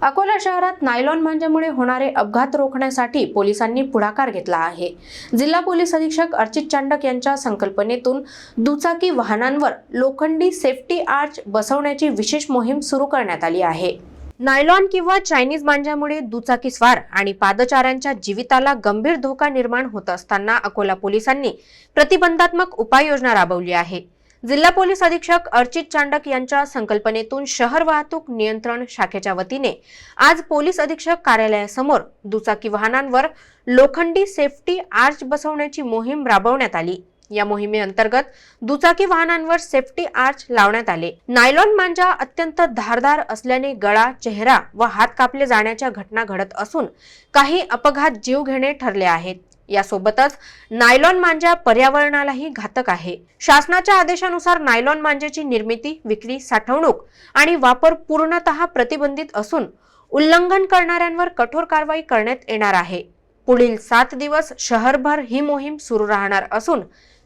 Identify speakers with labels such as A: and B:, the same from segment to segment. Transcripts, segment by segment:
A: अकोला शहरात नायलॉन मांजामुळे होणारे अपघात रोखण्यासाठी पोलिसांनी पुढाकार घेतला आहे। जिल्हा पोलीस अधीक्षक अर्चित चांडक यांच्या संकल्पनेतून दुचाकी वाहनांवर लोखंडी सेफ्टी आर्च बसवण्याची विशेष मोहीम सुरू करण्यात आली आहे। नायलॉन किंवा चायनीज मांजामुळे दुचाकीस्वार आणि पादचाऱ्यांच्या जीविताला गंभीर धोका निर्माण होत असताना अकोला पोलिसांनी प्रतिबंधात्मक उपाययोजना राबवली आहे। जिल्हा पोलीस अधीक्षक अर्चित चांडक यांच्या संकल्पनेतून शहर वाहतूक नियंत्रण शाखेच्या वतीने आज पोलीस अधीक्षक कार्यालयासमोर दुचाकी वाहनांवर लोखंडी सेफ्टी आर्च बसवण्याची मोहीम राबवण्यात आली। या मोहिमेअंतर्गत दुचाकी वाहनांवर सेफ्टी आर्च लावण्यात आले। नायलॉन मांजा अत्यंत धारदार असल्याने गळा, चेहरा व हात कापले जाण्याच्या घटना घडत असून काही अपघात जीव घेणे ठरले आहेत। यासोबतच नायलॉन मांजा पर्यावरणालाही घातक आहे। शासनाच्या आदेशानुसार नायलॉन मांजाची निर्मिती, विक्री, साठवणूक आणि वापर पूर्णतः प्रतिबंधित असून उल्लंघन करणाऱ्यांवर कठोर कारवाई करण्यात येणार आहे। पुढील 7 दिवस शहरभर ही मोहीम सुरू राहणार असून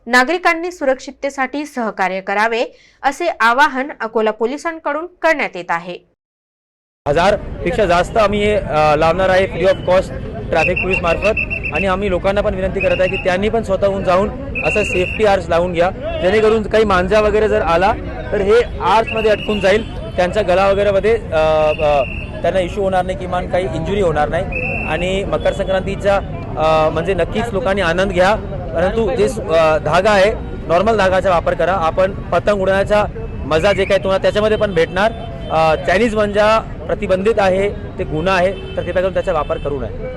A: नागरिकांनी सुरक्षिततेसाठी सहकार्य करावे असे आवाहन अकोला पोलिसांकडून करण्यात येत आहे।
B: 1000 पेक्षा जास्त आम्ही हे लावणार आहे free of cost traffic police मार्फत। आणि आम्ही लोकांना पण विनंती करत आहे की त्यांनी पण स्वतःहून जाऊन असं सेफ्टी आर्च लावून घ्या, जेणेकरून काही मांजा वगैरे जर आला तर हे आर्चमध्ये अटकून जाईल, त्यांच्या गळा वगैरेमध्ये त्यांना इश्यू होणार नाही, किमान काही इंजुरी होणार नाही। आणि मकर संक्रांतीचा म्हणजे नक्कीच लोकांनी आनंद घ्या, परंतु जे धागा आहे नॉर्मल धागाचा वापर करा। आपण पतंग उडवण्याचा मजा जे काही तुम्हाला त्याच्यामध्ये पण भेटणार। चायनीज मांजा प्रतिबंधित आहे, ते गुन्हा आहे, तर कृपया करून त्याचा वापर करू नये।